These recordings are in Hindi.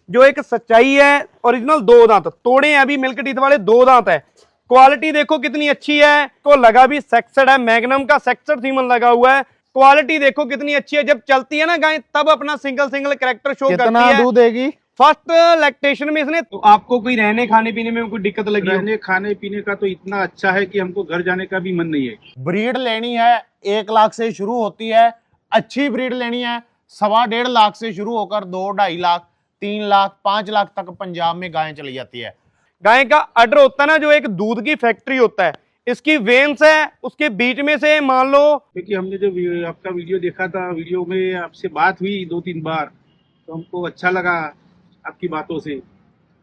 जो एक सच्चाई है, ओरिजिनल 2 दांत तोड़े हैं अभी, मिल्क टीथ वाले 2 दांत है। क्वालिटी देखो कितनी अच्छी है, को लगा भी सेक्सड है, मैग्नम का सेक्सड सीमन लगा हुआ है। क्वालिटी देखो कितनी अच्छी है, जब चलती है ना गाय तब अपना सिंगल सिंगल कैरेक्टर शो करती कितना है। दूध देगी? फर्स्ट लैक्टेशन में इसने। तो आपको कोई रहने खाने पीने में कोई दिक्कत लगी हो? रहने खाने पीने का तो इतना अच्छा है कि हमको घर जाने का भी मन नहीं है। ब्रीड लेनी है 1 लाख से शुरू होती है, अच्छी ब्रीड लेनी है 1.25 लाख से शुरू होकर 2, 2.5 लाख, 3 लाख, 5 लाख तक पंजाब में गायें चली जाती है। गाय का अडर होता है ना, जो एक दूध की फैक्ट्री होता है, इसकी वेन्स है, उसके बीच में से मान लो। क्योंकि हमने जो आपका वीडियो देखा था, वीडियो में आपसे बात हुई 2-3 बार, तो हमको अच्छा लगा आपकी बातों से।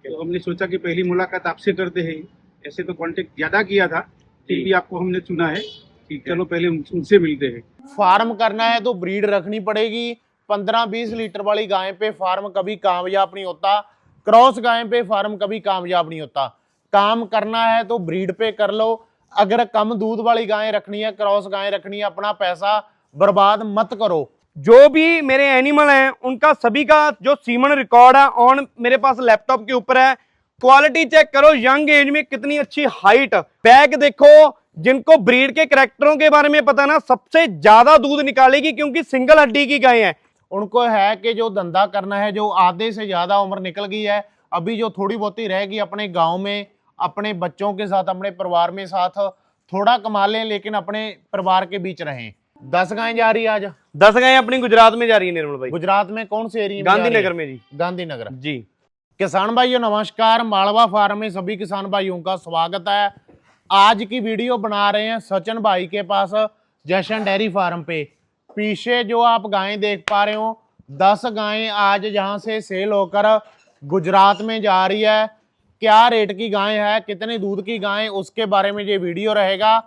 तो हमने सोचा कि पहली मुलाकात आपसे करते हैं। ऐसे तो कांटेक्ट ज्यादा किया था, फिर भी आपको हमने चुना है कि चलो पहले उनसे मिलते हैं। फार्म करना है तो ब्रीड रखनी पड़ेगी। 15-20 लीटर वाली गाय पे फार्म कभी कामयाब नहीं होता, क्रॉस गाय पे फार्म कभी कामयाब नहीं होता। काम करना है तो ब्रीड पे कर लो। अगर कम दूध वाली गाय रखनी है, क्रॉस गाय रखनी है, अपना पैसा बर्बाद मत करो। जो भी मेरे एनिमल हैं उनका सभी का जो सीमन रिकॉर्ड है ऑन मेरे पास लैपटॉप के ऊपर है। क्वालिटी चेक करो, यंग एज में कितनी अच्छी हाइट, बैक देखो। जिनको ब्रीड के कैरेक्टरों के बारे में पता ना, सबसे ज्यादा दूध निकालेगी क्योंकि सिंगल हड्डी की गाय है। उनको है कि जो धंधा करना है, जो आधे से ज्यादा उम्र निकल गई है, अभी जो थोड़ी बहुत ही रहेगी अपने गांव में अपने बच्चों के साथ, अपने परिवार में साथ थोड़ा कमा लें, लेकिन अपने परिवार के बीच रहें। 10 गायें जा रही है आज। 10 गायें अपनी गुजरात में जा रही है निर्मल भाई। गुजरात में कौन से एरिया में? गांधीनगर में जी। गांधीनगर जी। किसान भाइयों नमस्कार, मालवा फार्म में सभी किसान भाइयों का स्वागत है। आज की वीडियो बना रहे हैं सचिन भाई के पास, जशन डेयरी फार्म पे। पीछे जो आप गायें देख पा रहे हो, 10 गायें आज यहाँ से सेल होकर गुजरात में जा रही है। क्या रेट की गाय है, कितने दूध की गाय, उसके बारे में ये वीडियो रहेगा।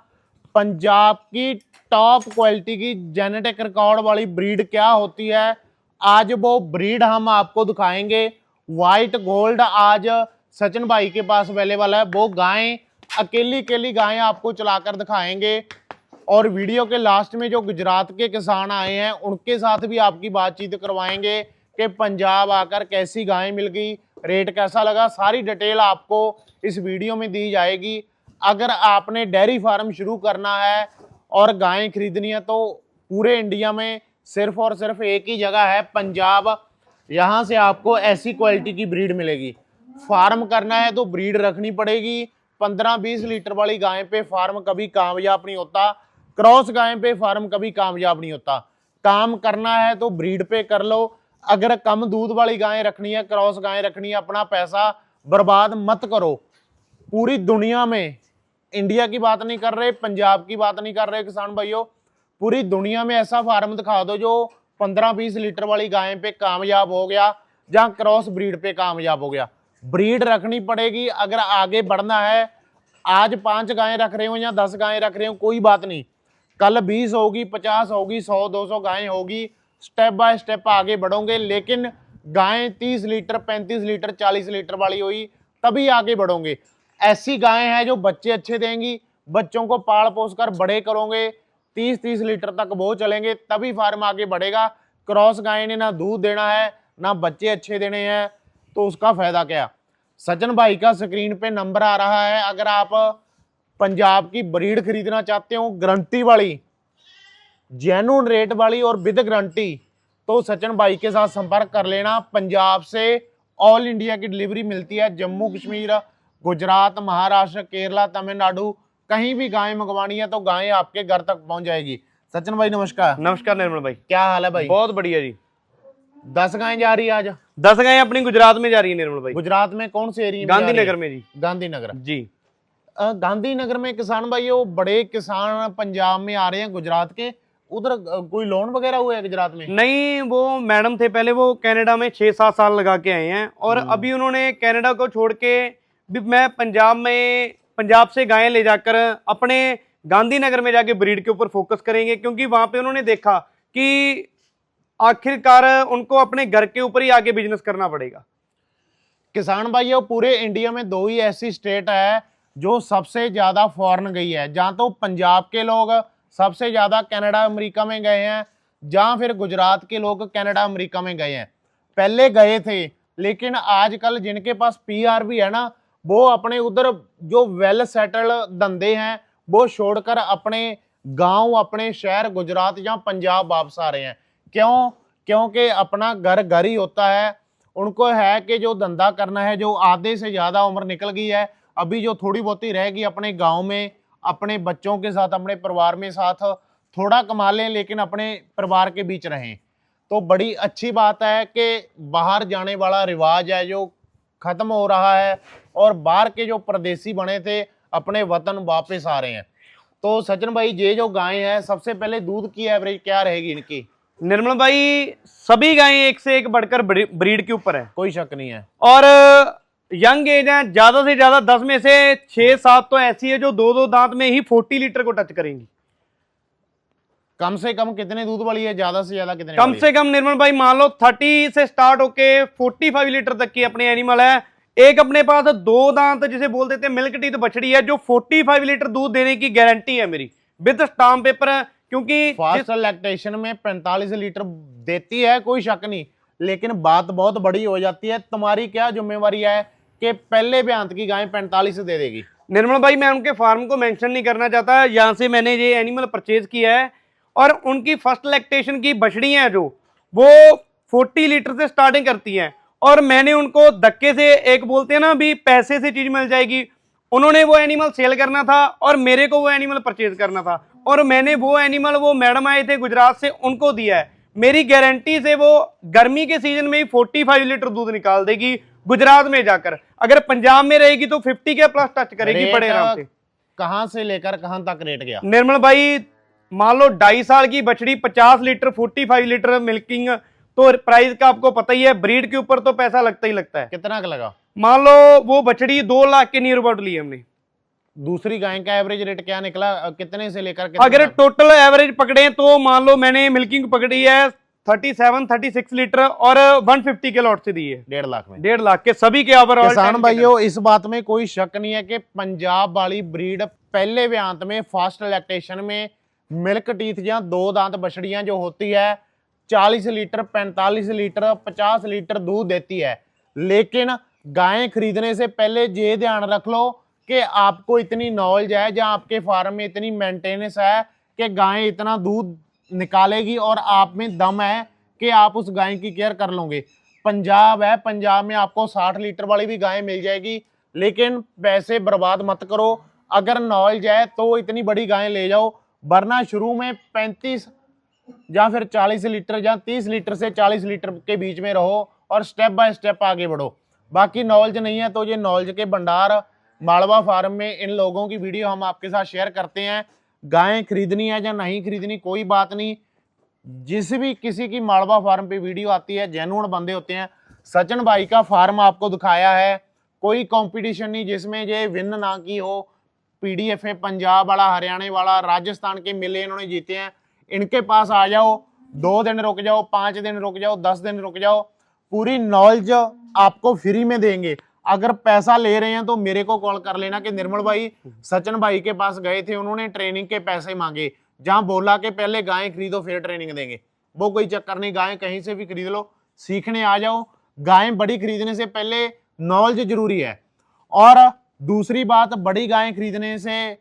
पंजाब की टॉप क्वालिटी की जेनेटिक रिकॉर्ड वाली ब्रीड क्या होती है, आज वो ब्रीड हम आपको दिखाएंगे। व्हाइट गोल्ड आज सचिन भाई के पास अवेलेबल है। वो गायें अकेली गायें आपको चलाकर दिखाएंगे। और वीडियो के लास्ट में जो गुजरात के किसान आए हैं उनके साथ भी आपकी बातचीत करवाएंगे कि पंजाब आकर कैसी गायें मिल गई, रेट कैसा लगा, सारी डिटेल आपको इस वीडियो में दी जाएगी। अगर आपने डेयरी फार्म शुरू करना है और गायें खरीदनी है तो पूरे इंडिया में सिर्फ और सिर्फ एक ही जगह है, पंजाब। यहाँ से आपको ऐसी क्वालिटी की ब्रीड मिलेगी। फार्म करना है तो ब्रीड रखनी पड़ेगी। 15-20 लीटर वाली गाय पे फार्म कभी कामयाब नहीं होता, क्रॉस गाय पे फार्म कभी कामयाब नहीं होता। काम करना है तो ब्रीड पे कर लो। अगर कम दूध वाली गाय रखनी है, क्रॉस गाय रखनी है, अपना पैसा बर्बाद मत करो। पूरी दुनिया में, इंडिया की बात नहीं कर रहे, पंजाब की बात नहीं कर रहे किसान भाइयों, पूरी दुनिया में ऐसा फार्म दिखा दो जो 15-20 लीटर वाली गाय पे कामयाब हो गया, जहां क्रॉस ब्रीड पे कामयाब हो गया। ब्रीड रखनी पड़ेगी अगर आगे बढ़ना है। आज 5 गायें रख रहे हो या 10 गायें रख रहे हो, कोई बात नहीं, कल 20 होगी, 50 होगी, 100-200 गायें होगी, स्टेप बाय स्टेप आगे बढ़ोगे। लेकिन गायें 30 लीटर, 35 लीटर, 40 लीटर वाली हुई तभी आगे बढ़ोगे। ऐसी गायें हैं जो बच्चे अच्छे देंगी, बच्चों को पाल पोस कर बड़े करोगे, 30-30 लीटर तक वो चलेंगे, तभी फार्म आगे बढ़ेगा। क्रॉस गाय ने ना दूध देना है ना बच्चे अच्छे देने हैं, तो उसका फायदा क्या। सचिन भाई का स्क्रीन पे नंबर आ रहा है। अगर आप पंजाब की ब्रीड खरीदना चाहते हो, गारंटी वाली, जेन्युइन रेट वाली और विद गारंटी, तो सचिन भाई के साथ संपर्क कर लेना। पंजाब से ऑल इंडिया की डिलीवरी मिलती है। जम्मू कश्मीर, गुजरात, महाराष्ट्र, केरला, तमिलनाडु, कहीं भी गाय मंगवानी है तो गाय आपके घर तक पहुंच जाएगी। सचिन भाई नमस्कार। नमस्कार निर्मल भाई, क्या हाल है भाई? बहुत बढ़िया जी। 10 गायें जा रही है आज। 10 गायें अपनी गुजरात में जा रही है निर्मल भाई। गुजरात में कौन से एरिया में? गांधीनगर में जी। गांधीनगर जी। गांधीनगर में किसान भाई, वो बड़े किसान पंजाब में आ रहे हैं गुजरात के, उधर कोई लोन वगैरह हुआ है गुजरात में? नहीं, वो मैडम थे पहले, वो कनाडा में 6-7 साल लगा के आए हैं और अभी उन्होंने कनाडा को छोड़ के भी मैं पंजाब से गायें ले जाकर अपने गांधीनगर में जाके ब्रीड के ऊपर फोकस करेंगे, क्योंकि वहां पे उन्होंने देखा कि आखिरकार उनको अपने घर के ऊपर ही आगे बिजनेस करना पड़ेगा। किसान भाइयों, पूरे इंडिया में 2 ही ऐसी स्टेट है जो सबसे ज्यादा फॉरेन गई है। जहां तो पंजाब के लोग सबसे ज्यादा कनाडा अमेरिका में गए हैं, जहां फिर गुजरात के लोग कनाडा अमेरिका में गए हैं। पहले गए थे लेकिन आजकल जिनके पास पीआर भी है ना, वो अपने उधर जो वेल सेटल धंधे हैं वो छोड़कर अपने गांव, अपने शहर गुजरात या पंजाब वापस आ रहे हैं। क्यों? क्योंकि अपना घर घर ही होता है। उनको है कि जो धंधा करना है, जो आधे से ज्यादा उम्र निकल गई है, अभी जो थोड़ी बहुत ही रहेगी अपने गांव में अपने बच्चों के साथ, अपने परिवार में साथ थोड़ा कमा लें, लेकिन अपने परिवार के बीच रहें। तो बड़ी अच्छी बात है कि बाहर जाने वाला रिवाज है जो खत्म हो रहा है और बाहर के जो परदेसी बने थे अपने वतन वापस आ रहे हैं। तो सचिन भाई, ये जो गाय है, सबसे पहले दूध की एवरेज क्या रहेगी इनकी? निर्मल भाई, सभी गायें एक से एक बढ़कर ब्रीड के ऊपर है, कोई शक नहीं है। और यंग एज है, ज्यादा से ज्यादा 10 में से 6-7 तो ऐसी है जो 2-2 दांत में ही 40 लीटर को टच करेंगी। कम से कम कितने दूध वाली है, ज्यादा से ज्यादा कितने कम वाली से कम निर्मल भाई मान लो 30 से स्टार्ट होके 45 लीटर तक की अपने एनिमल है। एक अपने पास 2 दांत जिसे बोल देते हैं मिल्क टीथ बछड़ी है जो 45 लीटर दूध देने की गारंटी है मेरी, विद स्टाम्प पेपर। क्योंकि फास्ट लैक्टेशन में 45 लीटर देती है, कोई शक नहीं, लेकिन बात बहुत बड़ी हो जाती है। तुम्हारी क्या जिम्मेवारी है कि पहले ब्यांत की गाय 45 दे देगी? निर्मल भाई, मैं उनके फार्म को मेंशन नहीं करना चाहता, यहां से मैंने ये एनिमल परचेज किया है और उनकी फर्स्ट लैक्टेशन की बछड़ियां हैं जो वो 40 लीटर से स्टार्टिंग करती हैं, और मैंने उनको धक्के से, एक बोलते हैं ना भी पैसे से चीज मिल जाएगी, उन्होंने वो एनिमल सेल करना था और मेरे को वो एनिमल परचेज करना था, और मैंने वो एनिमल, वो मैडम आए थे गुजरात से, उनको दिया है। मेरी गारंटी से वो गर्मी के सीजन में ही 45 लीटर दूध निकाल देगी गुजरात में जाकर। अगर पंजाब में रहेगी तो 50 के प्लस टच करेगी बड़े आराम से। कहां से लेकर कहां तक रेट गया निर्मल भाई? मान लो 2.5 साल की बछड़ी 50 लीटर 45 लीटर मिल्किंग, तो प्राइस का आपको पता ही है, ब्रीड के ऊपर तो पैसा लगता ही लगता है। कितना का लगा? मान लो वो बछड़ी 2 लाख के नियर अबाउट ली हमने। दूसरी गाय का एवरेज रेट क्या निकला, कितने से लेकर कितने अगर तक? टोटल एवरेज पकड़े तो मान लो मैंने मिल्किंग पकड़ी है 37-36 लीटर और 150 के लॉट से दी है 1.5 लाख में। 1.5 लाख के सभी के ओवरऑल। किसान भाइयों, इस बात में कोई शक नहीं है कि पंजाब वाली ब्रीड पहले ब्यांत में फास्ट लैक्टेशन में मिल्क टीथ या 2 दांत बछड़ियां जो होती है 40 लीटर 45 लीटर 50 लीटर दूध देती है। लेकिन गायें खरीदने से पहले ये ध्यान रख लो कि आपको इतनी नॉलेज है, जहां आपके फार्म में इतनी मेंटेनेंस है कि गायें इतना दूध निकालेगी और आप में दम है कि आप उस गाय की केयर कर लोगे। पंजाब है, पंजाब में आपको 60 लीटर वाली भी गाय मिल जाएगी, लेकिन पैसे बर्बाद मत करो। अगर नॉलेज है तो इतनी बड़ी गाय ले जाओ, वरना शुरू में 35 या फिर 40 लीटर या 30 लीटर से 40 लीटर के बीच में रहो और स्टेप बाय स्टेप आगे बढ़ो। बाकी नॉलेज नहीं है तो ये नॉलेज के भंडार मालवा फार्म में इन लोगों की वीडियो हम आपके साथ शेयर करते हैं। गायें खरीदनी है या नहीं खरीदनी कोई बात नहीं, जिस भी किसी की मालवा फार्म पे वीडियो आती है जेन्युइन बंदे होते हैं। सचिन भाई का फार्म आपको दिखाया है, कोई कंपटीशन नहीं जिसमें ये विन ना की हो। पीडीएफ पंजाब वाला, हरियाणा वाला, राजस्थान के मिले इन्होंने जीते हैं। इनके पास आ जाओ, 2 दिन रुक जाओ, 5 दिन रुक जाओ, 10 दिन रुक जाओ, पूरी नॉलेज आपको फ्री में देंगे। अगर पैसा ले रहे हैं तो मेरे को कॉल कर लेना कि निर्मल भाई सचिन भाई के पास गए थे, उन्होंने ट्रेनिंग के पैसे मांगे, जहां बोला कि पहले गाय खरीदो फिर ट्रेनिंग देंगे। वो कोई चक्कर नहीं, गाय कहीं से भी खरीद लो, सीखने आ जाओ। गाय बड़ी खरीदने से पहले नॉलेज जरूरी है। और दूसरी बात, बड़ी गाय खरीदने से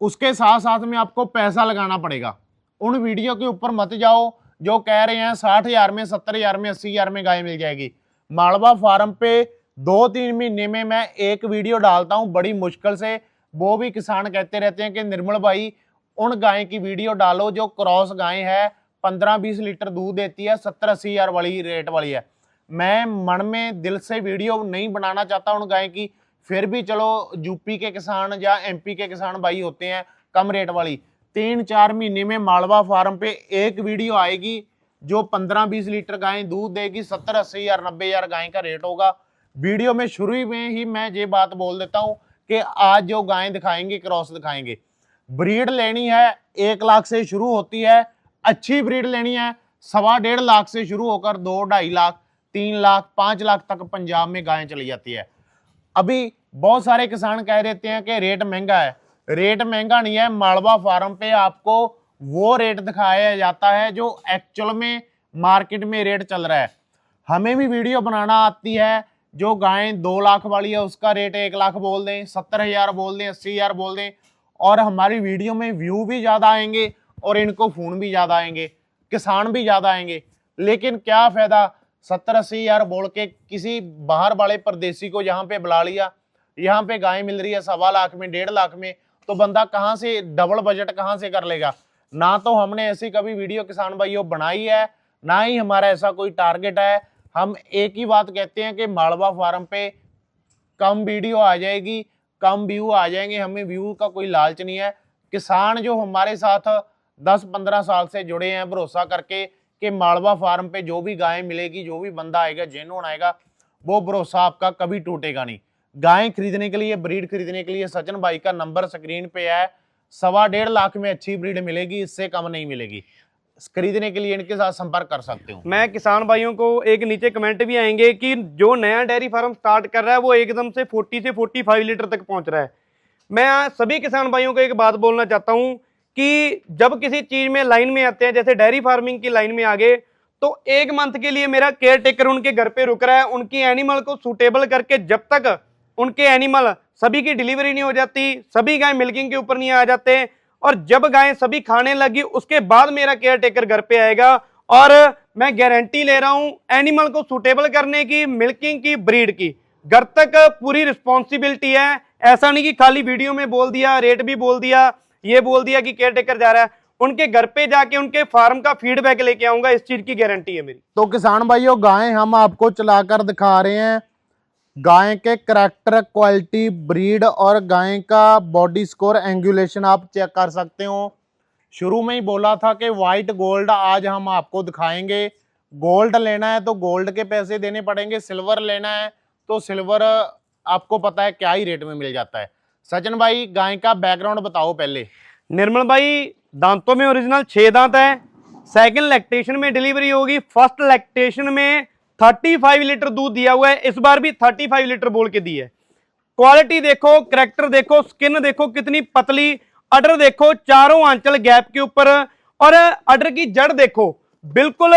उसके साथ साथ में आपको पैसा लगाना पड़ेगा। उन वीडियो के ऊपर मत जाओ जो कह रहे हैं 60,000 में, 70,000 में, 80,000 में गाय मिल जाएगी। मालवा फार्म पे 2-3 महीने में मैं एक वीडियो डालता हूं बड़ी मुश्किल से। वो भी किसान कहते रहते हैं कि निर्मल भाई उन गाय की वीडियो डालो जो क्रॉस गाय है, 15-20 लीटर दूध देती है, 70-80 हज़ार वाली रेट वाली है। मैं मन में दिल से वीडियो नहीं बनाना चाहता उन गाय की, फिर भी चलो यूपी के किसान या एमपी के किसान भाई होते हैं कम रेट वाली। 3-4 महीने में मालवा फार्म पे एक वीडियो आएगी जो 15-20 लीटर गाय दूध देगी, 70-80 हज़ार 90 हज़ार गाय का रेट होगा। वीडियो में शुरू में ही मैं ये बात बोल देता हूं कि आज जो गाय दिखाएंगे क्रॉस दिखाएंगे। ब्रीड लेनी है 1 लाख से शुरू होती है, अच्छी ब्रीड लेनी है 1.25 लाख से शुरू होकर 2-2.5 लाख 3 लाख 5 लाख तक पंजाब में गायें चली जाती है। अभी बहुत सारे किसान कह देते हैं कि रेट महंगा है। रेट महंगा नहीं है, मालवा फार्म पे आपको वो रेट दिखाया जाता है जो एक्चुअल में मार्केट में रेट चल रहा है। हमें भी वीडियो बनाना आती है। जो गाय 2 लाख वाली है उसका रेट 1 लाख बोल दें, 70,000 बोल दें, 80,000 बोल दें, और हमारी वीडियो में व्यू भी ज़्यादा आएंगे और इनको फोन भी ज़्यादा आएंगे, किसान भी ज़्यादा आएंगे। लेकिन क्या फ़ायदा 70-80,000 बोल के किसी बाहर वाले परदेसी को यहाँ पे बुला लिया, यहाँ पे गाय मिल रही है 1.25 लाख में, 1.5 लाख में, तो बंदा कहाँ से डबल बजट कहाँ से कर लेगा। ना तो हमने ऐसी कभी वीडियो किसान भाइयों बनाई है, ना ही हमारा ऐसा कोई टारगेट है। हम एक ही बात कहते हैं कि मालवा फार्म पे कम वीडियो आ जाएगी, कम व्यू आ जाएंगे, हमें व्यू का कोई लालच नहीं है। किसान जो हमारे साथ 10-15 साल से जुड़े हैं भरोसा करके कि मालवा फार्म पे जो भी गाय मिलेगी, जो भी बंदा आएगा, जेन्युइन आएगा, वो भरोसा आपका कभी टूटेगा नहीं। गाय खरीदने के लिए, ब्रीड खरीदने के लिए सचिन भाई का नंबर स्क्रीन पे है। 1.25 लाख में अच्छी ब्रीड मिलेगी, इससे कम नहीं मिलेगी। खरीदने के लिए इनके साथ संपर्क कर सकते हो। मैं किसान भाइयों को एक नीचे कमेंट भी आएंगे कि जो नया डेयरी फार्म स्टार्ट कर रहा है वो एकदम से 40 से 45 लीटर तक पहुंच रहा है। मैं सभी किसान भाइयों को एक बात बोलना चाहता हूं कि जब किसी चीज में लाइन में आते हैं, जैसे डेयरी फार्मिंग की लाइन में आ गए, तो 1 मंथ के लिए मेरा केयर टेकर उनके घर पे रुक रहा है, उनकी एनिमल को सूटेबल करके, जब तक उनके एनिमल सभी की डिलीवरी नहीं हो जाती, सभी गाय मिल्किंग के ऊपर नहीं आ जाते, और जब गाय सभी खाने लगी उसके बाद मेरा केयर टेकर घर पे आएगा। और मैं गारंटी ले रहा हूं एनिमल को सूटेबल करने की, मिल्किंग की, ब्रीड की, घर तक पूरी रिस्पॉन्सिबिलिटी है। ऐसा नहीं कि खाली वीडियो में बोल दिया, रेट भी बोल दिया, ये बोल दिया कि केयर टेकर जा रहा है। उनके घर पे जाके उनके फार्म का फीडबैक लेके आऊंगा, इस चीज की गारंटी है मेरी। तो किसान भाइयों, गाय हम आपको चलाकर दिखा रहे हैं। गाय के करैक्टर, क्वालिटी, ब्रीड और गाय का बॉडी स्कोर, एंगुलेशन आप चेक कर सकते हो। शुरू में ही बोला था कि व्हाइट गोल्ड आज हम आपको दिखाएंगे। गोल्ड लेना है तो गोल्ड के पैसे देने पड़ेंगे, सिल्वर लेना है तो सिल्वर आपको पता है क्या ही रेट में मिल जाता है। सचिन भाई, गाय का बैकग्राउंड बताओ पहले। निर्मल भाई, दांतों में ओरिजिनल 6 दांत है। सेकंड लैक्टेशन में डिलीवरी होगी। फर्स्ट लैक्टेशन में 35 लीटर दूध दिया हुआ है, इस बार भी 35 लीटर बोल के दी है। क्वालिटी देखो, करैक्टर देखो, स्किन देखो कितनी पतली, अडर देखो चारों आंचल गैप के ऊपर, और अडर की जड़ देखो बिल्कुल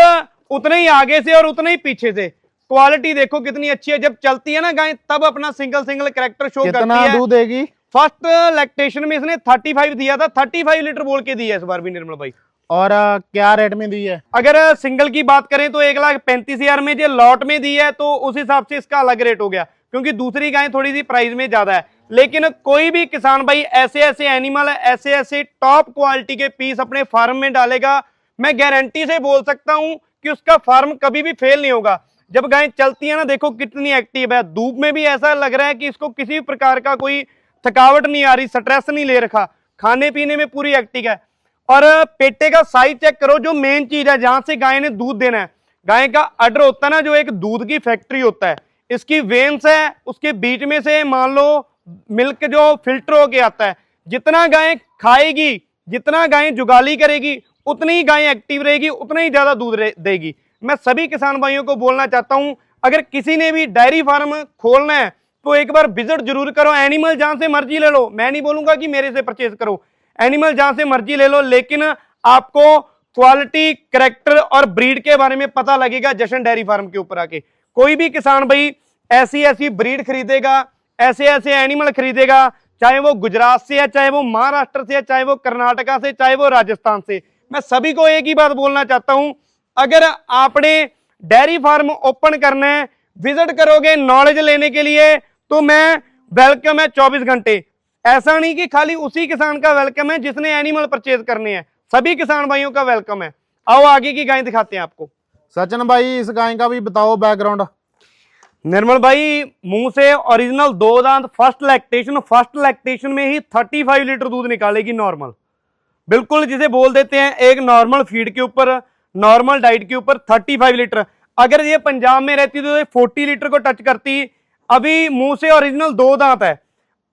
उतने ही आगे से और उतने ही पीछे से। क्वालिटी देखो कितनी अच्छी है। जब चलती है ना गाय तब अपना सिंगल करैक्टर शो करती है। कितना दूध देगी? फर्स्ट लैक्टेशन में इसने 35 दिया था, 35 लीटर बोल के दी है इस बार भी निर्मल भाई। और क्या रेट में दी है? अगर सिंगल की बात करें तो 1,35,000 में, जो लॉट में दी है तो उस हिसाब से इसका अलग रेट हो गया, क्योंकि दूसरी गाय थोड़ी सी प्राइस में ज्यादा है। लेकिन कोई भी किसान भाई ऐसे ऐसे एनिमल, ऐसे ऐसे टॉप क्वालिटी के पीस अपने फार्म में डालेगा, मैं गारंटी से बोल सकता हूं कि उसका फार्म कभी भी फेल नहीं होगा। जब गाय चलती है ना, देखो कितनी एक्टिव है। धूप में भी ऐसा लग रहा है कि इसको किसी भी प्रकार का कोई थकावट नहीं आ रही, स्ट्रेस नहीं ले रखा, खाने पीने में पूरी एक्टिव है। और पेटे का साइज चेक करो, जो मेन चीज है जहां से गाय ने दूध देना है। गाय का अडर होता है ना, जो एक दूध की फैक्ट्री होता है, इसकी वेन्स है, उसके बीच में से मान लो मिल्क जो फिल्टर होके आता है। जितना गाय खाएगी, जितना गाय जुगाली करेगी, उतनी ही गाय एक्टिव रहेगी, उतना ही ज्यादा दूध देगी। मैं सभी किसान भाइयों को बोलना चाहता हूं, अगर किसी ने भी डेयरी फार्म खोलना है तो एक बार विजिट जरूर करो। एनिमल जहां से मर्जी ले लो, मैं नहीं बोलूंगा कि मेरे से परचेज करो, एनिमल जहां से मर्जी ले लो, लेकिन आपको क्वालिटी, करैक्टर और ब्रीड के बारे में पता लगेगा जशन डेयरी फार्म के ऊपर आके। कोई भी किसान भाई ऐसी ऐसी ब्रीड खरीदेगा, ऐसे ऐसे एनिमल खरीदेगा, चाहे वो गुजरात से है, चाहे वो महाराष्ट्र से है, चाहे वो कर्नाटका से, चाहे वो राजस्थान से। मैं सभी को एक ही बात बोलना चाहता हूं, अगर आपने डेयरी फार्म ओपन करना है, विजिट करोगे नॉलेज लेने के लिए, तो मैं वेलकम है 24 घंटे। ऐसा नहीं कि खाली उसी किसान का वेलकम है जिसने एनिमल परचेज करने हैं, सभी किसान भाइयों का वेलकम है। आओ आगे की गाय दिखाते हैं आपको। सचिन भाई, इस गाय का भी बताओ बैकग्राउंड। निर्मल भाई, मुंह से ओरिजिनल 2 दांत, फर्स्ट लैक्टेशन में ही 35 लीटर दूध निकालेगी नॉर्मल, बिल्कुल जिसे बोल देते हैं एक नॉर्मल फीड के ऊपर, नॉर्मल डाइट के ऊपर 35 लीटर। अगर ये पंजाब में रहती तो 40 लीटर को टच करती। अभी मुंह से ओरिजिनल 2 दांत है।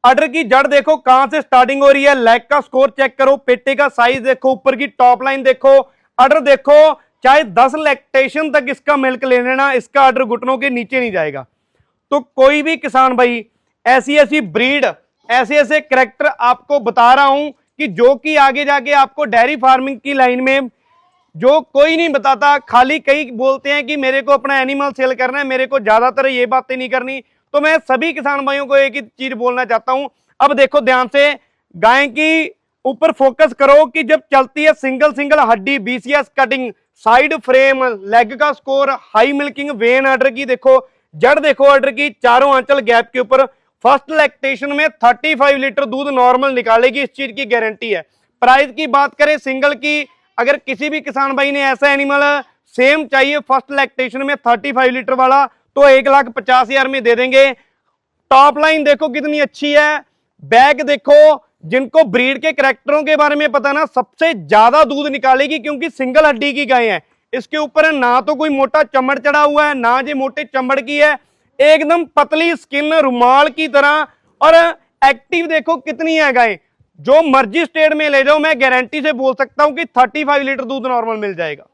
अडर की जड़ देखो कहां से स्टार्टिंग हो रही है, लेग का स्कोर चेक करो, पेटे का साइज देखो, ऊपर की टॉप लाइन देखो, अडर देखो, चाहे 10 लैक्टेशन तक इसका मिल्क ले लेना, इसका अडर घुटनों के नीचे नहीं जाएगा। तो कोई भी किसान भाई ऐसी ऐसी ब्रीड, ऐसे ऐसे करैक्टर आपको बता रहा हूं कि जो कि आगे जाके आपको डेयरी फार्मिंग की लाइन में जो कोई नहीं बताता, खाली कई बोलते हैं कि मेरे को अपना एनिमल सेल करना है, मेरे को ज्यादातर ये बातें नहीं करनी। तो मैं सभी किसान भाइयों को एक ही चीज बोलना चाहता हूं, अब देखो ध्यान से, गाय की ऊपर फोकस करो कि जब चलती है सिंगल सिंगल हड्डी, BCS cutting, side frame, leg का score, high milking, vein order की देखो, जड़ देखो ऑर्डर की, चारों आंचल गैप के ऊपर, फर्स्ट लैक्टेशन में 35 लीटर दूध नॉर्मल निकालेगी, इस चीज की गारंटी है। प्राइस की बात करें सिंगल की, अगर किसी भी किसान भाई ने ऐसा एनिमल सेम चाहिए फर्स्ट लैक्टेशन में 35 लीटर वाला, तो 1,50,000 में दे देंगे। टॉप लाइन देखो कितनी अच्छी है, बैग देखो, जिनको ब्रीड के कैरेक्टरों के बारे में पता ना, सबसे ज्यादा दूध निकालेगी, क्योंकि सिंगल हड्डी की गाय है। इसके ऊपर ना तो कोई मोटा चमड़ चढ़ा हुआ है, ना ये मोटे चमड़ की है, एकदम पतली स्किन रुमाल की तरह। और एक्टिव देखो कितनी है गाय, जो मर्जी स्टेट में ले जाओ, मैं गारंटी से बोल सकता हूं कि 35 लीटर दूध नॉर्मल मिल जाएगा।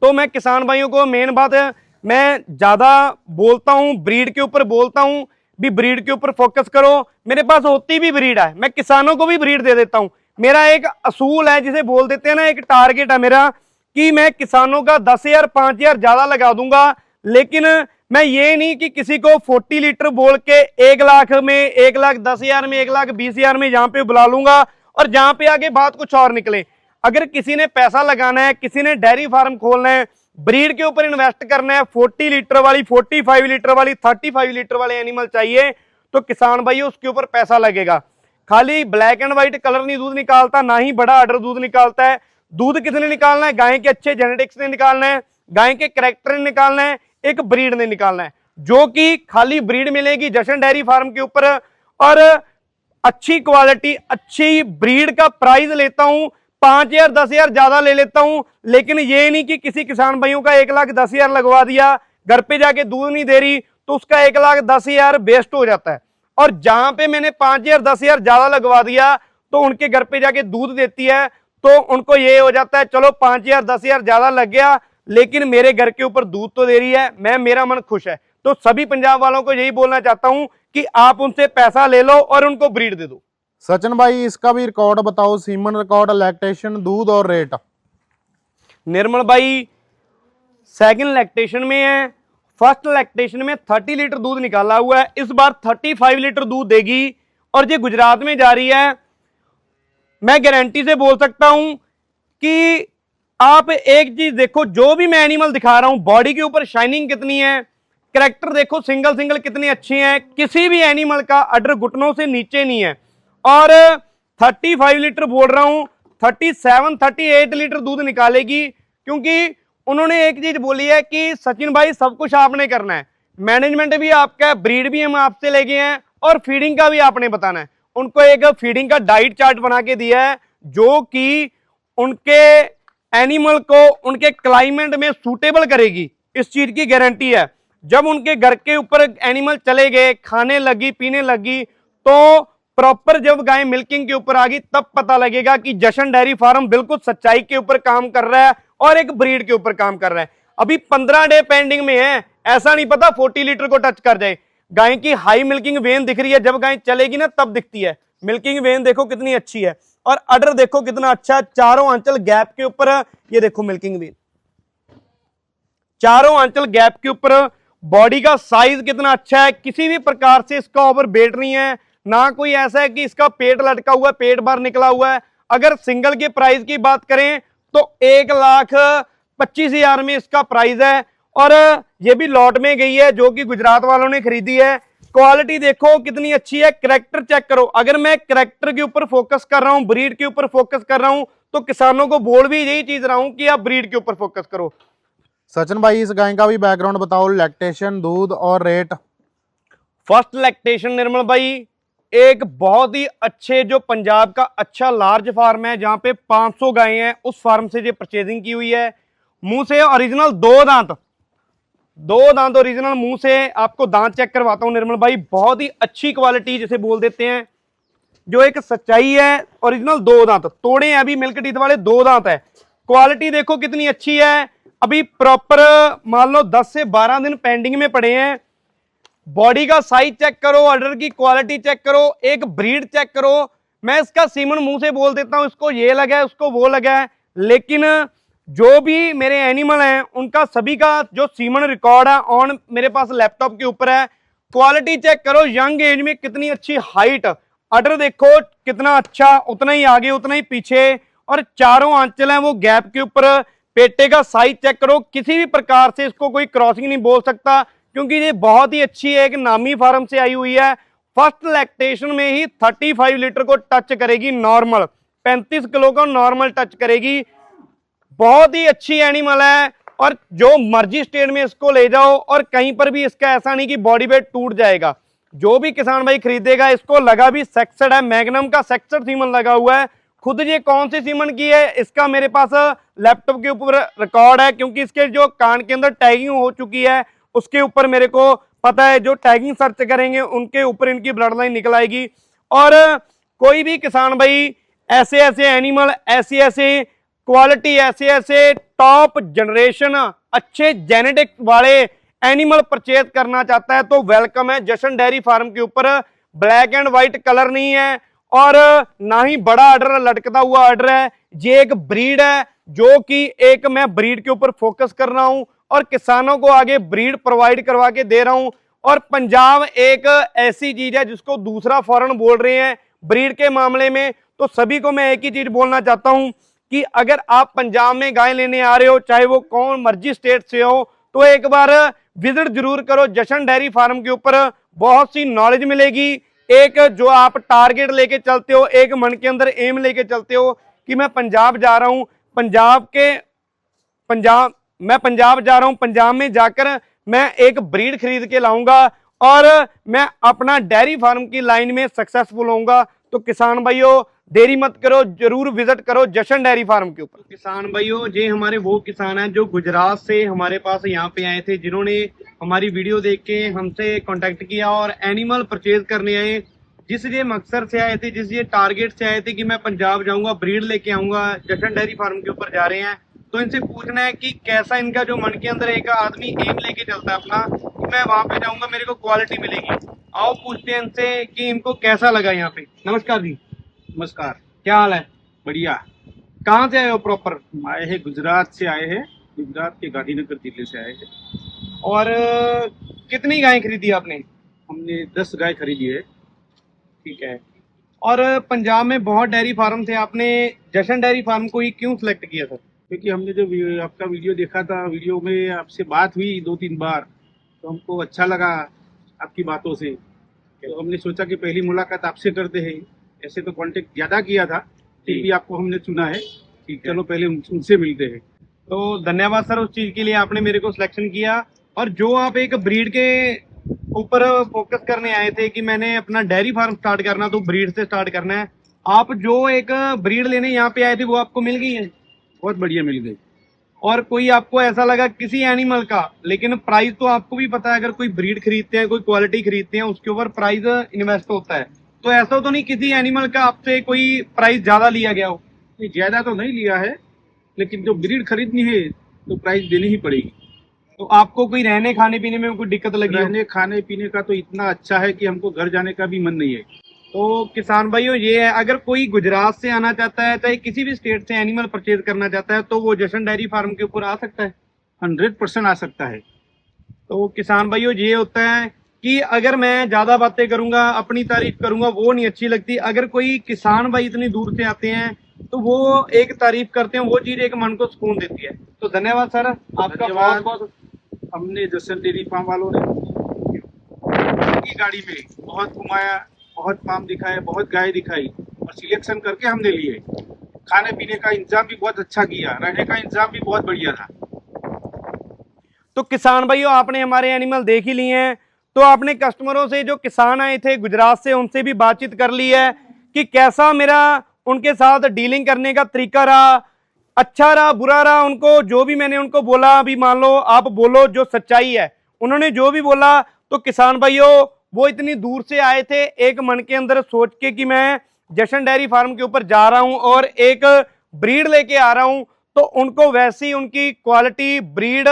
तो मैं किसान भाइयों को मेन बात है, मैं ज्यादा बोलता हूं ब्रीड के ऊपर, बोलता हूं भी ब्रीड के ऊपर फोकस करो। मेरे पास होती भी ब्रीड है, मैं किसानों को भी ब्रीड दे देता हूं। मेरा एक असूल है, जिसे बोल देते हैं ना, एक टारगेट है मेरा, कि मैं किसानों का 10,000 5,000 ज्यादा लगा दूंगा, लेकिन मैं ये नहीं कि किसी को 40 लीटर बोल के 1 लाख में, 1,10,000 में, 1,20,000 में यहां पे बुला लूंगा और जहां पे आगे बात कुछ और निकले। अगर किसी ने पैसा लगाना है, किसी ने डेयरी फार्म खोलना है, ब्रीड के ऊपर इन्वेस्ट करना है, 40 लीटर वाली, 45 लीटर वाली, 35 लीटर वाले एनिमल चाहिए, तो किसान भाई उसके ऊपर पैसा लगेगा। खाली ब्लैक एंड व्हाइट कलर नहीं दूध निकालता, ना ही बड़ा ऑर्डर दूध निकालता है। दूध किसने निकालना है? गाय के अच्छे जेनेटिक्स ने निकालना है, गाय के कैरेक्टर ने निकालना है, एक ब्रीड ने निकालना है, जो कि खाली ब्रीड मिलेगी जशन डेयरी फार्म के ऊपर। और अच्छी क्वालिटी, अच्छी ब्रीड का प्राइस लेता हूं 5,000 10,000 ज्यादा ले लेता हूं, लेकिन ये नहीं कि किसी किसान भाइयों का 1,10,000 लगवा दिया, घर पे जाके दूध नहीं दे रही, तो उसका 1,10,000 वेस्ट हो जाता है। और जहां पे मैंने 5,000 10,000 ज्यादा लगवा दिया, तो उनके घर पे जाके दूध देती है, तो उनको ये हो जाता है चलो 5,000 10,000 ज्यादा लग गया, लेकिन मेरे घर के ऊपर दूध तो दे रही है, मैं, मेरा मन खुश है। तो सभी पंजाब वालों को यही बोलना चाहता हूं कि आप उनसे पैसा ले लो और उनको ब्रीड दे दो। सचिन भाई इसका भी रिकॉर्ड बताओ, सीमन रिकॉर्ड, लैक्टेशन, दूध और रेट। निर्मल भाई सेकंड लैक्टेशन में है, फर्स्ट लैक्टेशन में 30 लीटर दूध निकाला हुआ है, इस बार 35 लीटर दूध देगी और ये गुजरात में जा रही है। मैं गारंटी से बोल सकता हूं कि आप एक चीज देखो, जो भी मैं एनिमल दिखा रहा हूं, बॉडी के ऊपर शाइनिंग कितनी है, कैरेक्टर देखो सिंगल सिंगल कितने अच्छे हैं, किसी भी एनिमल का अडर घुटनों से नीचे नहीं है। और 35 लीटर बोल रहा हूं, 37 38 लीटर दूध निकालेगी, क्योंकि उन्होंने एक चीज बोली है कि सचिन भाई सब कुछ आपने करना है, मैनेजमेंट भी आपका है, ब्रीड भी हम आपसे ले गए हैं और फीडिंग का भी आपने बताना है। उनको एक फीडिंग का डाइट चार्ट बना के दिया है, जो कि उनके एनिमल को उनके क्लाइमेट में सूटेबल करेगी, इस चीज की गारंटी है। जब उनके घर के ऊपर एनिमल चले गए, खाने लगी, पीने लगी, तो प्रॉपर जब गाय मिल्किंग के ऊपर आ गई, तब पता लगेगा कि जशन डेयरी फार्म बिल्कुल सच्चाई के ऊपर काम कर रहा है और एक ब्रीड के ऊपर काम कर रहा है। अभी 15 डे पेंडिंग में है, ऐसा नहीं पता 40 लीटर को टच कर जाए। गाय की हाई मिल्किंग वेन दिख रही है, जब गाय चलेगी ना तब दिखती है। मिल्किंग वेन देखो कितनी अच्छी है और अडर देखो कितना अच्छा, चारों आंचल गैप के ऊपर, ये देखो मिल्किंग वेन, चारों आंचल गैप के ऊपर, बॉडी का साइज कितना अच्छा है, किसी भी प्रकार से इसका ओवर वेट नहीं है, ना कोई ऐसा है कि इसका पेट लटका हुआ है, पेट बाहर निकला हुआ है। अगर सिंगल के प्राइस की बात करें तो 1,25,000 में इसका प्राइस है, और ये भी लॉट में गई है, जो कि गुजरात वालों ने खरीदी है। क्वालिटी देखो कितनी अच्छी है, कैरेक्टर चेक करो। अगर मैं कैरेक्टर के ऊपर फोकस कर रहा हूं, ब्रीड के ऊपर फोकस कर रहा हूं, तो किसानों को बोल भी यही चीज रहा हूं कि आप ब्रीड के ऊपर फोकस करो। सचिन भाई इस गाय का भी बैकग्राउंड बताओ, लैक्टेशन, दूध और रेट। फर्स्ट लैक्टेशन निर्मल भाई, एक बहुत ही अच्छे, जो पंजाब का अच्छा लार्ज फार्म है, जहां पे 500 गायें हैं, उस फार्म से जो परचेजिंग की हुई है। मुंह से ओरिजिनल दो दांत ओरिजिनल मुंह से, आपको दांत चेक करवाता हूं निर्मल भाई, बहुत ही अच्छी क्वालिटी जिसे बोल देते हैं, जो एक सच्चाई है। ओरिजिनल 2 दांत तोड़े हैं, अभी मिल्क टीथ वाले 2 दांत है। क्वालिटी देखो कितनी अच्छी है, अभी प्रॉपर मान लो 10 से 12 दिन पेंडिंग में पड़े हैं। बॉडी का साइज चेक करो, ऑर्डर की क्वालिटी चेक करो, एक ब्रीड चेक करो। मैं इसका सीमन मुंह से बोल देता हूं, इसको ये लगा है, उसको वो लगा है, लेकिन जो भी मेरे एनिमल हैं उनका सभी का जो सीमन रिकॉर्ड है ऑन मेरे पास लैपटॉप के ऊपर है। क्वालिटी चेक करो, यंग एज में कितनी अच्छी हाइट, अडर देखो कितना अच्छा, उतना ही आगे उतना ही पीछे, और चारों आंचल हैं वो गैप के ऊपर। पेटे का साइज चेक करो, किसी भी प्रकार से इसको कोई क्रॉसिंग नहीं बोल सकता, क्योंकि ये बहुत ही अच्छी है, एक नामी फार्म से आई हुई है। फर्स्ट लैक्टेशन में ही 35 लीटर को टच करेगी नॉर्मल, 35 किलो को नॉर्मल टच करेगी। बहुत ही अच्छी एनिमल है, और जो मर्जी स्टेट में इसको ले जाओ और कहीं पर भी इसका ऐसा नहीं कि बॉडी वेट टूट जाएगा। जो भी किसान भाई खरीदेगा, इसको लगा भी सेक्सड है, मैग्नम का सेक्सड सीमन लगा हुआ है। खुद ये कौन सी सीमन की है इसका मेरे पास लैपटॉप के ऊपर रिकॉर्ड है, क्योंकि इसके जो कान के अंदर टैगिंग हो चुकी है उसके ऊपर मेरे को पता है। जो टैगिंग सर्च करेंगे उनके ऊपर इनकी ब्लड लाइन निकल आएगी। और कोई भी किसान भाई ऐसे ऐसे एनिमल, ऐसी ऐसे क्वालिटी, ऐसे ऐसे टॉप जनरेशन अच्छे जेनेटिक्स वाले एनिमल परचेज करना चाहता है तो वेलकम है जशन डेयरी फार्म के ऊपर। ब्लैक एंड व्हाइट कलर नहीं है और ना ही बड़ा ऑर्डर लटकता हुआ ऑर्डर है। ये एक ब्रीड है जो कि एक मैं ब्रीड के ऊपर फोकस कर रहा हूं और किसानों को आगे ब्रीड प्रोवाइड करवा के दे रहा हूं। और पंजाब एक ऐसी चीज है जिसको दूसरा फॉरेन बोल रहे हैं ब्रीड के मामले में। तो सभी को मैं एक ही चीज बोलना चाहता हूं कि अगर आप पंजाब में गाय लेने आ रहे हो, चाहे वो कौन मर्जी स्टेट से हो, तो एक बार विजिट जरूर करो जशन डेयरी फार्म के ऊपर। बहुत सी नॉलेज मिलेगी। एक जो आप टारगेट लेके चलते हो, एक मन के अंदर एम लेके चलते हो कि मैं पंजाब जा रहा हूं, मैं पंजाब जा रहा हूं, पंजाब में जाकर मैं एक ब्रीड खरीद के लाऊंगा और मैं अपना डेयरी फार्म की लाइन में सक्सेसफुल होऊंगा। तो किसान भाइयों देरी मत करो, जरूर विजिट करो जशन डेयरी फार्म के ऊपर। किसान भाइयों, ये हमारे वो किसान हैं जो गुजरात से हमारे पास यहाँ पे आए थे, जिन्होंने हमारी वीडियो देख के हमसे कांटेक्ट किया और एनिमल परचेज करने आए। जिस ये मकसद से आए थे, जिस ये टारगेट से आए थे कि मैं पंजाब जाऊंगा, ब्रीड लेके आऊंगा, जशन डेयरी फार्म के ऊपर जा रहे हैं। तो इनसे पूछना है कि कैसा इनका जो मन के अंदर एक आदमी एम लेके चलता है अपना कि मैं वहां पे जाऊंगा, मेरे को क्वालिटी मिलेगी। आओ पूछते हैं इनसे कि इनको कैसा लगा यहाँ पे। नमस्कार जी। नमस्कार। क्या हाल है? बढ़िया। कहाँ से आए हो प्रॉपर? हम आए हैं गुजरात से, आए हैं गुजरात के गांधीनगर जिले से आए हैं। और कितनी गायें खरीदी आपने? हमने 10 गाय खरीदी है। ठीक है। और पंजाब में बहुत डेयरी फार्म थे, आपने जशन डेयरी फार्म को ही क्यों सिलेक्ट किया सर? क्योंकि हमने जो आपका वीडियो देखा था, वीडियो में आपसे बात हुई 2-3 बार, तो हमको अच्छा लगा आपकी बातों से। तो हमने सोचा कि पहली मुलाकात आपसे करते हैं। ऐसे तो कांटेक्ट ज़्यादा किया था, फिर भी आपको हमने चुना है। ठीक, चलो पहले उनसे मिलते हैं। तो धन्यवाद सर उस चीज़ के लिए, आपने मेरे को सिलेक्शन किया। और जो आप एक ब्रीड के ऊपर फोकस करने आए थे कि मैंने अपना डेयरी फार्म स्टार्ट करना, तो ब्रीड से स्टार्ट करना है, आप जो एक ब्रीड लेने यहाँ पे आए थे वो आपको मिल गई है? बहुत बढ़िया मिल गई। और कोई आपको ऐसा लगा किसी एनिमल का, लेकिन प्राइस तो आपको भी पता है, अगर कोई ब्रीड खरीदते हैं, कोई क्वालिटी खरीदते हैं, उसके ऊपर प्राइस इन्वेस्ट होता है। तो ऐसा तो नहीं किसी एनिमल का आपसे कोई प्राइस ज्यादा लिया गया हो? नहीं, ज़्यादा तो नहीं लिया है, लेकिन जो ब्रीड खरीदनी है तो प्राइस देनी ही पड़ेगी। तो आपको कोई रहने खाने पीने में कोई दिक्कत लगी हो? रहने खाने पीने का तो इतना अच्छा है कि हमको घर जाने का भी मन नहीं है। तो किसान भाइयों ये है, अगर कोई गुजरात से आना चाहता है, चाहे किसी भी स्टेट से एनिमल परचेज करना चाहता है, तो वो जशन डेयरी फार्म के ऊपर आ सकता है। 100% आ सकता है। तो किसान भाइयों ये होता है कि अगर मैं ज्यादा बातें करूंगा, अपनी तारीफ करूंगा, वो नहीं अच्छी लगती। अगर कोई किसान भाई इतनी दूर से आते हैं तो वो एक तारीफ करते हैं, वो चीज एक मन को सुकून देती है। तो धन्यवाद सर, आपका बहुत बहुत। हमने जशन डेयरी फार्म वालों ने की गाड़ी में बहुत घुमाया, बहुत फार्म दिखाए, बहुत गाय दिखाई और सिलेक्शन करके हमने लिए। खाने पीने का इंतजाम भी बहुत अच्छा किया, रहने का इंतजाम भी बहुत बढ़िया था। तो किसान भाइयों आपने हमारे एनिमल देख ही लिए हैं, तो आपने कस्टमरों से जो किसान आए थे गुजरात से, उनसे भी बातचीत कर ली है कि कैसा मेरा उनके साथ डीलिंग करने का तरीका रहा, अच्छा रहा, बुरा रहा। उनको जो भी मैंने उनको बोला, अभी मान लो आप बोलो जो सच्चाई है, उन्होंने जो भी बोला। तो किसान भाइयों वो इतनी दूर से आए थे एक मन के अंदर सोच के कि मैं जशन डेयरी फार्म के ऊपर जा रहा हूं और एक ब्रीड लेके आ रहा हूं, तो उनको वैसी उनकी क्वालिटी ब्रीड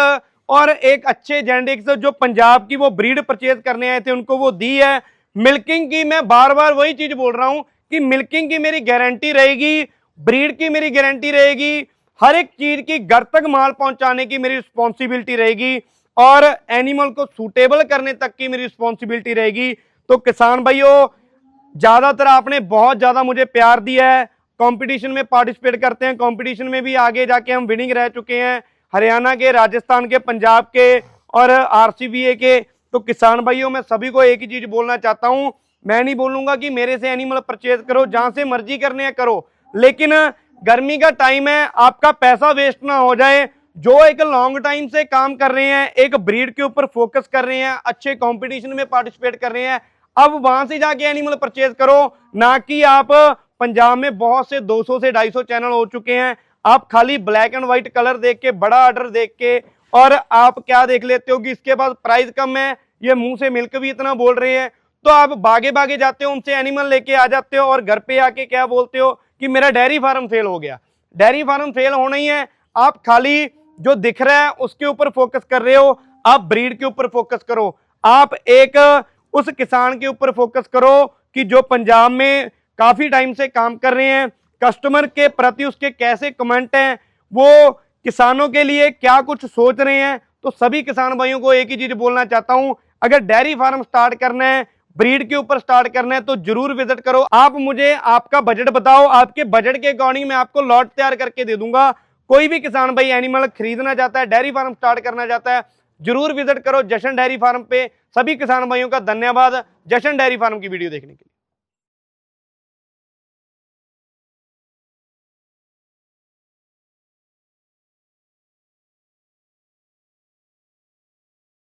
और एक अच्छे जेनेटिक्स जो पंजाब की वो ब्रीड परचेज करने आए थे उनको वो दी है। मिल्किंग की मैं बार बार वही चीज बोल रहा हूं कि मिल्किंग की मेरी गारंटी रहेगी, ब्रीड की मेरी गारंटी रहेगी, हर एक चीज की घर तक माल पहुंचाने की मेरी रिस्पॉन्सिबिलिटी रहेगी और एनिमल को सूटेबल करने तक की मेरी रिस्पॉन्सिबिलिटी रहेगी। तो किसान भाइयों, ज्यादातर आपने बहुत ज्यादा मुझे प्यार दिया है, कंपटीशन में पार्टिसिपेट करते हैं, कंपटीशन में भी आगे जाके हम विनिंग रह चुके हैं, हरियाणा के, राजस्थान के, पंजाब के और आरसीबीए के। तो किसान भाइयों, मैं सभी को एक ही चीज बोलना चाहता हूं, मैं नहीं बोलूंगा कि मेरे से एनिमल परचेज करो, जहां से मर्जी करने हैं करो, लेकिन गर्मी का टाइम है, आपका पैसा वेस्ट ना हो जाए। जो एक लॉन्ग टाइम से काम कर रहे हैं, एक ब्रीड के ऊपर फोकस कर रहे हैं, अच्छे कंपटीशन में पार्टिसिपेट कर रहे हैं, अब वहां से जाके एनिमल परचेज करो, ना कि आप पंजाब में बहुत से 200 से 250 चैनल हो चुके हैं, आप खाली ब्लैक एंड व्हाइट कलर देख के, बड़ा ऑर्डर देख के, और आप क्या देख लेते हो कि इसके पास प्राइस कम है, ये मुंह से मिल्क भी इतना बोल रहे हैं, तो आप भागे भागे जाते हो, उनसे एनिमल लेके आ जाते हो और घर पे आके क्या बोलते हो कि मेरा डेयरी फार्म फेल हो गया। डेयरी फार्म फेल होना ही है, आप खाली जो दिख रहा है उसके ऊपर फोकस कर रहे हो, आप ब्रीड के ऊपर फोकस करो, आप एक उस किसान के ऊपर फोकस करो कि जो पंजाब में काफी टाइम से काम कर रहे हैं, कस्टमर के प्रति उसके कैसे कमेंट हैं, वो किसानों के लिए क्या कुछ सोच रहे हैं। तो सभी किसान भाइयों को एक ही चीज बोलना चाहता हूं, अगर डेयरी फार्म स्टार्ट करना है, ब्रीड के ऊपर स्टार्ट करना है, तो जरूर विजिट करो। आप मुझे आपका बजट बताओ, आपके बजट के अकॉर्डिंग मैं आपको लॉट तैयार करके दे दूंगा। कोई भी किसान भाई एनिमल खरीदना चाहता है, डेयरी फार्म स्टार्ट करना चाहता है, जरूर विजिट करो जशन डेयरी फार्म पे। सभी किसान भाइयों का धन्यवाद जशन डेयरी फार्म की वीडियो देखने के लिए।